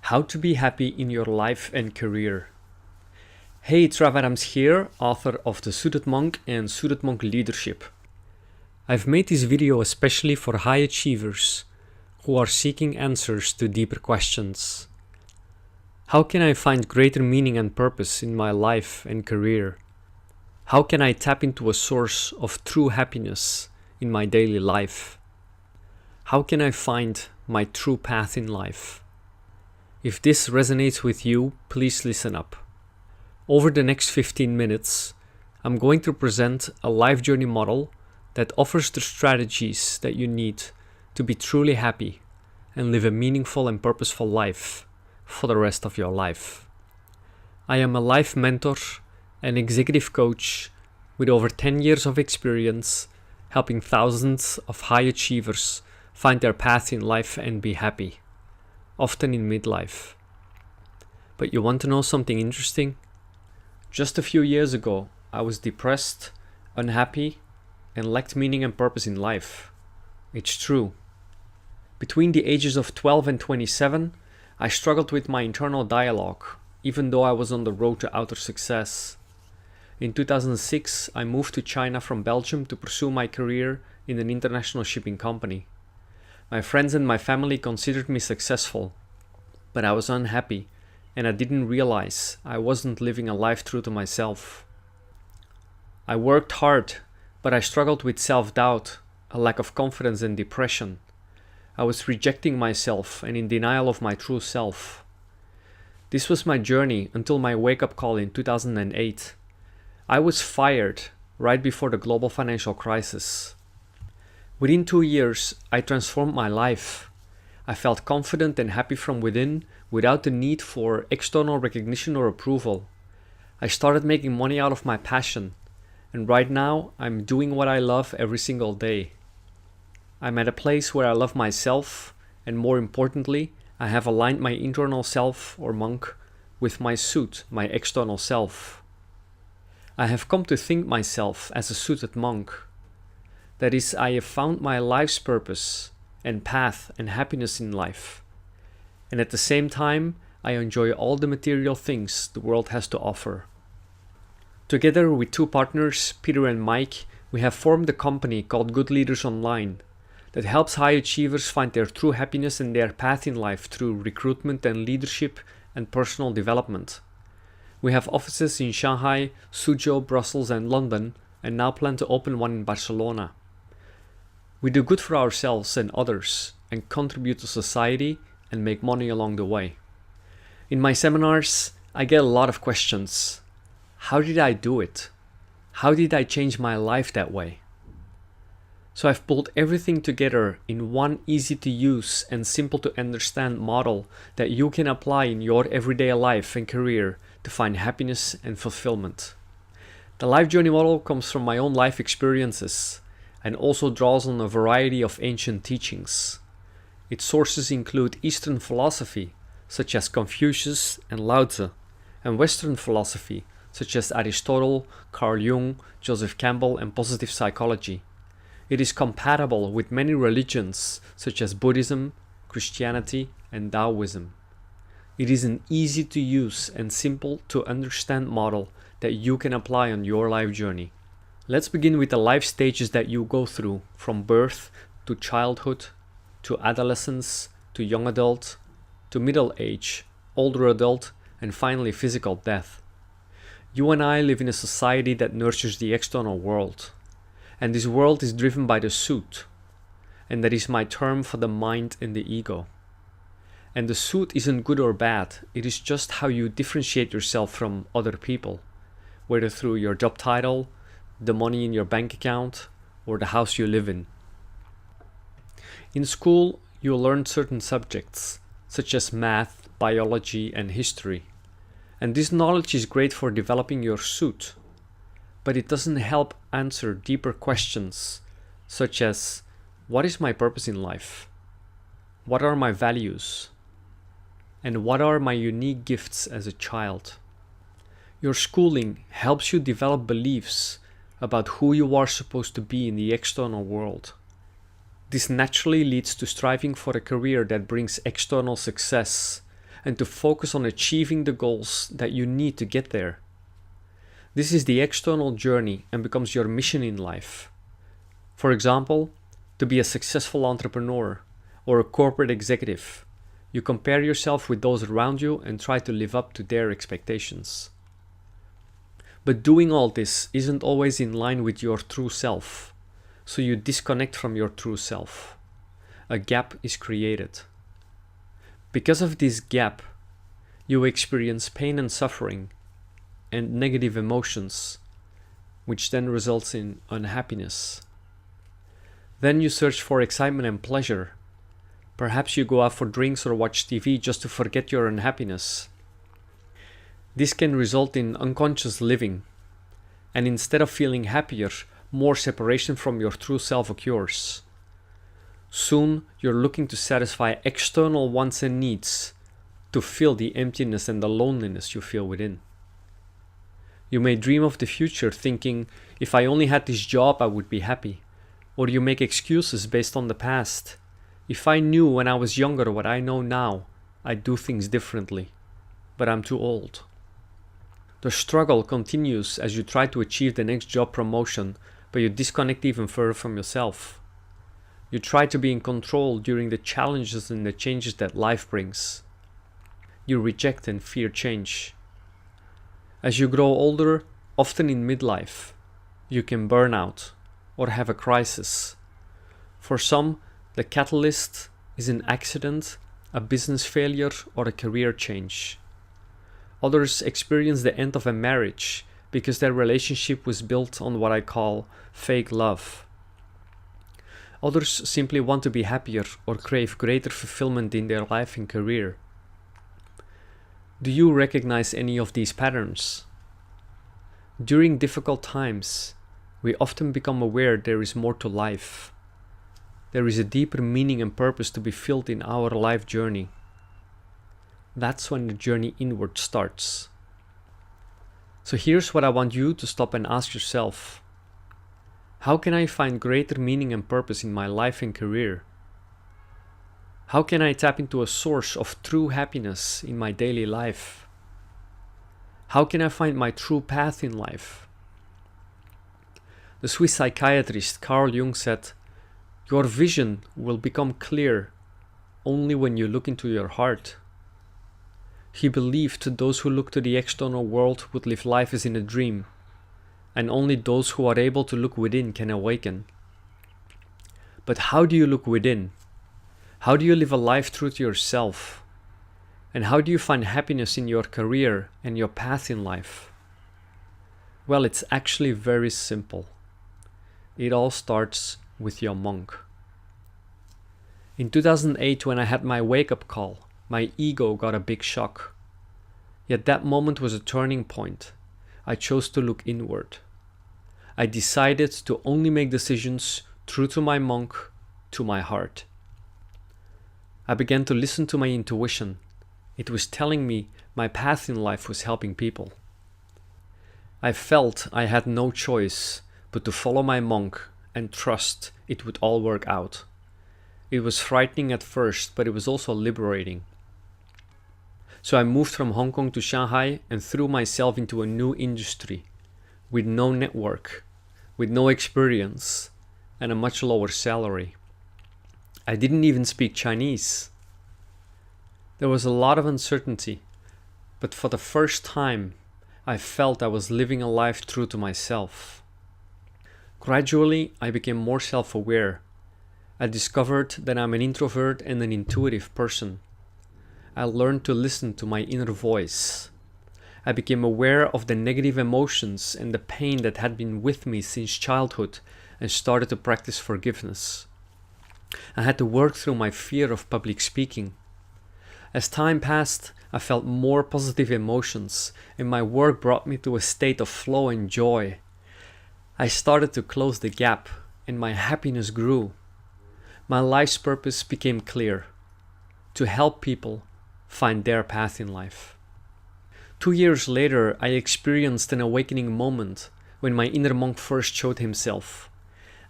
How to be happy in your life and career. Hey, it's Rav Adams here, author of the SuitedMonk and SuitedMonk Leadership. I've made this video especially for high achievers who are seeking answers to deeper questions. How can I find greater meaning and purpose in my life and career? How can I tap into a source of true happiness in my daily life? How can I find my true path in life? If this resonates with you, please listen up. Over the next 15 minutes, I'm going to present a life journey model that offers the strategies that you need to be truly happy and live a meaningful and purposeful life for the rest of your life. I am a life mentor and executive coach with over 10 years of experience helping thousands of high achievers find their path in life and be happy, often in midlife. But you want to know something interesting? Just a few years ago, I was depressed, unhappy, and lacked meaning and purpose in life. It's true. Between the ages of 12 and 27, I struggled with my internal dialogue, even though I was on the road to outer success. In 2006, I moved to China from Belgium to pursue my career in an international shipping company. My friends and my family considered me successful, but I was unhappy and I didn't realize I wasn't living a life true to myself. I worked hard, but I struggled with self-doubt, a lack of confidence and depression. I was rejecting myself and in denial of my true self. This was my journey until my wake-up call in 2008. I was fired right before the global financial crisis. Within 2 years, I transformed my life. I felt confident and happy from within without the need for external recognition or approval. I started making money out of my passion, and right now I'm doing what I love every single day. I'm at a place where I love myself, and more importantly, I have aligned my internal self or monk with my suit, my external self. I have come to think myself as a suited monk. That is, I have found my life's purpose and path and happiness in life. And at the same time, I enjoy all the material things the world has to offer. Together with two partners, Peter and Mike, we have formed a company called Good Leaders Online that helps high achievers find their true happiness and their path in life through recruitment and leadership and personal development. We have offices in Shanghai, Suzhou, Brussels and London, and now plan to open one in Barcelona. We do good for ourselves and others and contribute to society and make money along the way. In my seminars, I get a lot of questions. How did I do it? How did I change my life that way? So I've pulled everything together in one easy to use and simple to understand model that you can apply in your everyday life and career to find happiness and fulfillment. The life journey model comes from my own life experiences and also draws on a variety of ancient teachings. Its sources include Eastern philosophy, such as Confucius and Lao Tzu, and Western philosophy, such as Aristotle, Carl Jung, Joseph Campbell, and positive psychology. It is compatible with many religions, such as Buddhism, Christianity, and Daoism. It is an easy to use and simple to understand model that you can apply on your life journey. Let's begin with the life stages that you go through, from birth to childhood, to adolescence, to young adult, to middle age, older adult, and finally physical death. You and I live in a society that nurtures the external world, and this world is driven by the suit, and that is my term for the mind and the ego. And the suit isn't good or bad, it is just how you differentiate yourself from other people, whether through your job title, the money in your bank account, or the house you live in. In school, you learn certain subjects, such as math, biology, and history. And this knowledge is great for developing your suit, but it doesn't help answer deeper questions, such as, what is my purpose in life? What are my values? And what are my unique gifts as a child? Your schooling helps you develop beliefs about who you are supposed to be in the external world. This naturally leads to striving for a career that brings external success, and to focus on achieving the goals that you need to get there. This is the external journey and becomes your mission in life. For example, to be a successful entrepreneur or a corporate executive, you compare yourself with those around you and try to live up to their expectations. But doing all this isn't always in line with your true self, so you disconnect from your true self. A gap is created. Because of this gap, you experience pain and suffering and negative emotions, which then results in unhappiness. Then you search for excitement and pleasure. Perhaps you go out for drinks or watch TV just to forget your unhappiness. This can result in unconscious living, and instead of feeling happier, more separation from your true self occurs. Soon, you're looking to satisfy external wants and needs to fill the emptiness and the loneliness you feel within. You may dream of the future thinking, if I only had this job, I would be happy. Or you make excuses based on the past. If I knew when I was younger what I know now, I'd do things differently. But I'm too old. The struggle continues as you try to achieve the next job promotion, but you disconnect even further from yourself. You try to be in control during the challenges and the changes that life brings. You reject and fear change. As you grow older, often in midlife, you can burn out or have a crisis. For some, the catalyst is an accident, a business failure, or a career change. Others experience the end of a marriage because their relationship was built on what I call fake love. Others simply want to be happier or crave greater fulfillment in their life and career. Do you recognize any of these patterns? During difficult times, we often become aware there is more to life. There is a deeper meaning and purpose to be filled in our life journey. That's when the journey inward starts. So here's what I want you to stop and ask yourself. How can I find greater meaning and purpose in my life and career? How can I tap into a source of true happiness in my daily life? How can I find my true path in life? The Swiss psychiatrist Carl Jung said, "Your vision will become clear only when you look into your heart." He believed those who look to the external world would live life as in a dream, and only those who are able to look within can awaken. But how do you look within? How do you live a life true to yourself? And how do you find happiness in your career and your path in life? Well, it's actually very simple. It all starts with your monk. In 2008, when I had my wake-up call, my ego got a big shock. Yet that moment was a turning point. I chose to look inward. I decided to only make decisions true to my monk, to my heart. I began to listen to my intuition. It was telling me my path in life was helping people. I felt I had no choice but to follow my monk and trust it would all work out. It was frightening at first, but it was also liberating. So I moved from Hong Kong to Shanghai and threw myself into a new industry with no network, with no experience, and a much lower salary. I didn't even speak Chinese. There was a lot of uncertainty, but for the first time, I felt I was living a life true to myself. Gradually, I became more self-aware. I discovered that I'm an introvert and an intuitive person. I learned to listen to my inner voice. I became aware of the negative emotions and the pain that had been with me since childhood and started to practice forgiveness. I had to work through my fear of public speaking. As time passed, I felt more positive emotions, and my work brought me to a state of flow and joy. I started to close the gap, and my happiness grew. My life's purpose became clear: to help people find their path in life. 2 years later, I experienced an awakening moment when my inner monk first showed himself.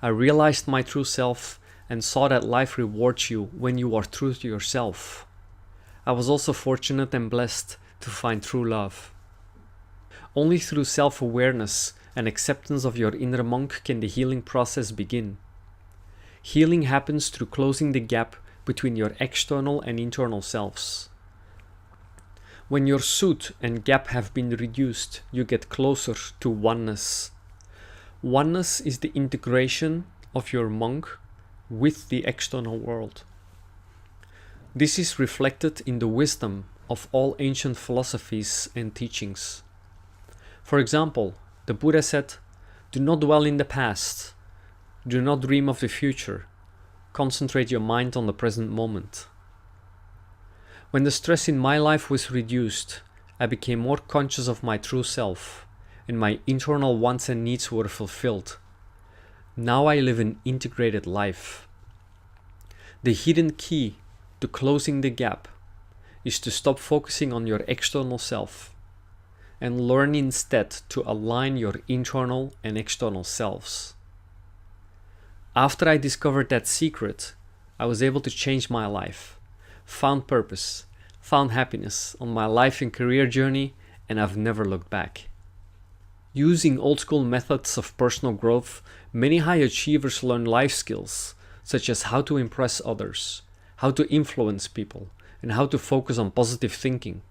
I realized my true self and saw that life rewards you when you are true to yourself. I was also fortunate and blessed to find true love. Only through self-awareness and acceptance of your inner monk can the healing process begin. Healing happens through closing the gap between your external and internal selves. When your suit and gap have been reduced, you get closer to oneness. Oneness is the integration of your monk with the external world. This is reflected in the wisdom of all ancient philosophies and teachings. For example, the Buddha said, "Do not dwell in the past. Do not dream of the future. Concentrate your mind on the present moment." When the stress in my life was reduced, I became more conscious of my true self, and my internal wants and needs were fulfilled. Now I live an integrated life. The hidden key to closing the gap is to stop focusing on your external self and learn instead to align your internal and external selves. After I discovered that secret, I was able to change my life, found purpose, found happiness on my life and career journey, and I've never looked back. Using old school methods of personal growth, many high achievers learn life skills, such as how to impress others, how to influence people, and how to focus on positive thinking.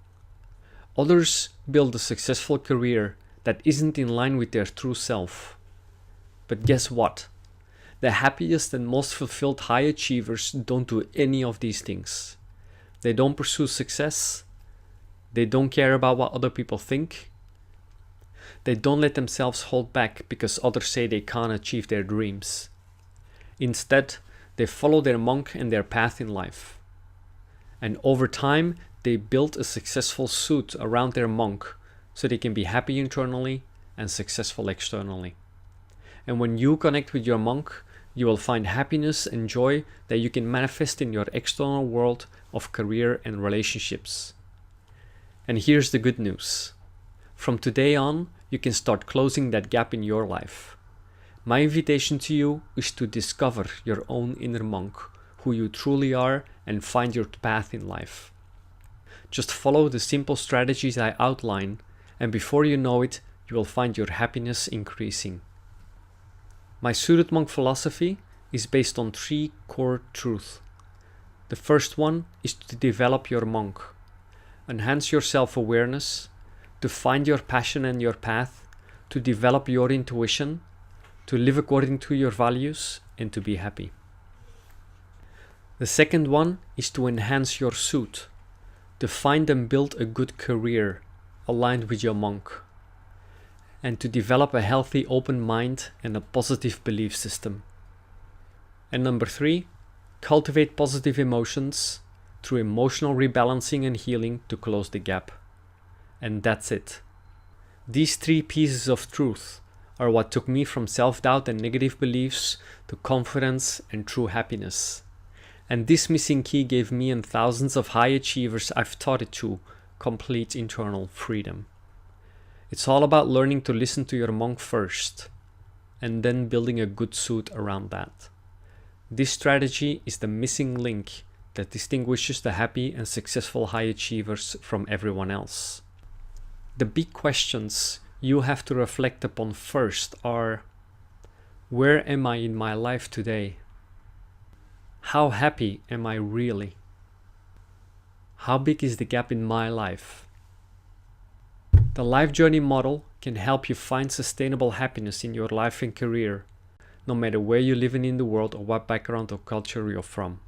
Others build a successful career that isn't in line with their true self. But guess what? The happiest and most fulfilled high achievers don't do any of these things. They don't pursue success. They don't care about what other people think. They don't let themselves hold back because others say they can't achieve their dreams. Instead, they follow their monk and their path in life. And over time, they build a successful suit around their monk so they can be happy internally and successful externally. And when you connect with your monk, you will find happiness and joy that you can manifest in your external world of career and relationships. And here's the good news. From today on, you can start closing that gap in your life. My invitation to you is to discover your own inner monk, who you truly are, and find your path in life. Just follow the simple strategies I outline, and before you know it, you will find your happiness increasing. My SuitedMonk philosophy is based on 3 core truths. The first one is to develop your monk, enhance your self-awareness, to find your passion and your path, to develop your intuition, to live according to your values, and to be happy. The second one is to enhance your suit, to find and build a good career aligned with your monk, and to develop a healthy open mind and a positive belief system. And number 3, cultivate positive emotions through emotional rebalancing and healing to close the gap. And that's it. These 3 pieces of truth are what took me from self-doubt and negative beliefs to confidence and true happiness. And this missing key gave me and thousands of high achievers I've taught it to complete internal freedom. It's all about learning to listen to your monk first, and then building a good suit around that. This strategy is the missing link that distinguishes the happy and successful high achievers from everyone else. The big questions you have to reflect upon first are: where am I in my life today? How happy am I really? How big is the gap in my life? The life journey model can help you find sustainable happiness in your life and career, no matter where you live in the world or what background or culture you're from.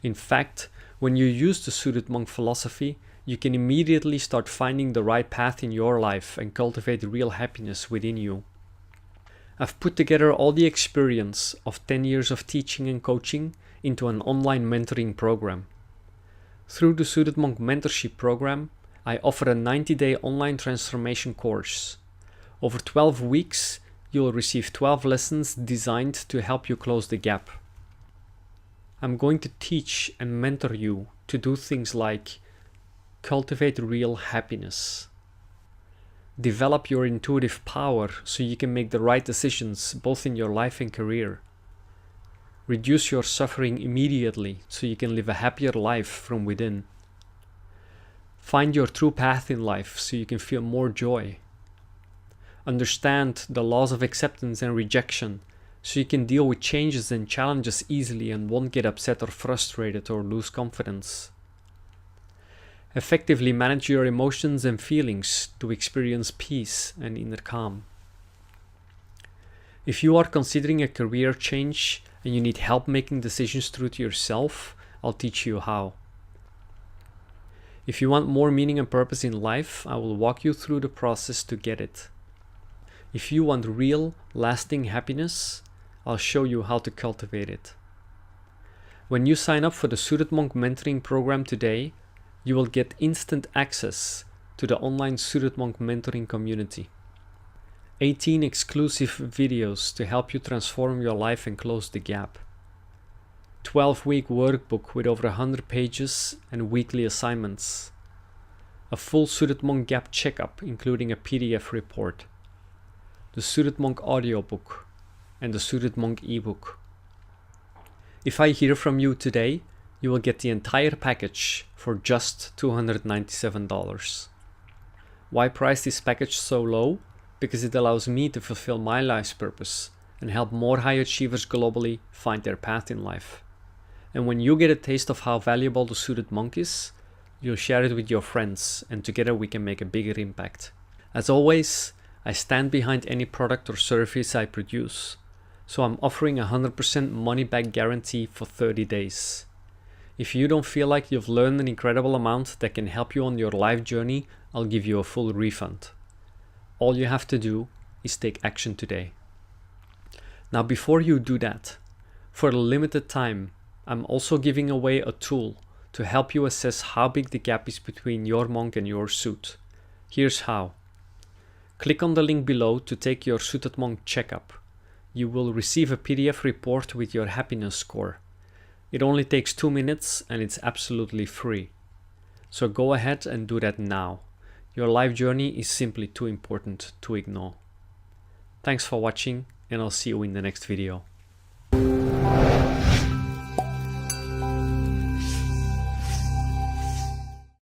In fact, when you use the SuitedMonk philosophy, you can immediately start finding the right path in your life and cultivate real happiness within you. I've put together all the experience of 10 years of teaching and coaching into an online mentoring program. Through the SuitedMonk mentorship program, I offer a 90-day online transformation course. Over 12 weeks, you'll receive 12 lessons designed to help you close the gap. I'm going to teach and mentor you to do things like cultivate real happiness, develop your intuitive power so you can make the right decisions both in your life and career, reduce your suffering immediately so you can live a happier life from within, Find your true path in life so you can feel more joy. Understand the laws of acceptance and rejection so you can deal with changes and challenges easily and won't get upset or frustrated or lose confidence. Effectively manage your emotions and feelings to experience peace and inner calm. If you are considering a career change and you need help making decisions true to yourself, I'll teach you how. If you want more meaning and purpose in life, I will walk you through the process to get it. If you want real, lasting happiness, I'll show you how to cultivate it. When you sign up for the SuitedMonk mentoring program today, you will get instant access to the online SuitedMonk mentoring community. 18 exclusive videos to help you transform your life and close the gap. 12-week workbook with over 100 pages and weekly assignments. A full SuitedMonk gap checkup including a PDF report. The SuitedMonk audiobook and the SuitedMonk ebook. If I hear from you today, you will get the entire package for just $297. Why price this package so low? Because it allows me to fulfill my life's purpose and help more high achievers globally find their path in life. And when you get a taste of how valuable the SuitedMonk is, you'll share it with your friends and together we can make a bigger impact. As always, I stand behind any product or service I produce, so I'm offering a 100% money-back guarantee for 30 days. If you don't feel like you've learned an incredible amount that can help you on your life journey, I'll give you a full refund. All you have to do is take action today. Now before you do that, for a limited time, I'm also giving away a tool to help you assess how big the gap is between your monk and your suit. Here's how. Click on the link below to take your SuitedMonk checkup. You will receive a PDF report with your happiness score. It only takes 2 minutes and it's absolutely free. So go ahead and do that now. Your life journey is simply too important to ignore. Thanks for watching and I'll see you in the next video.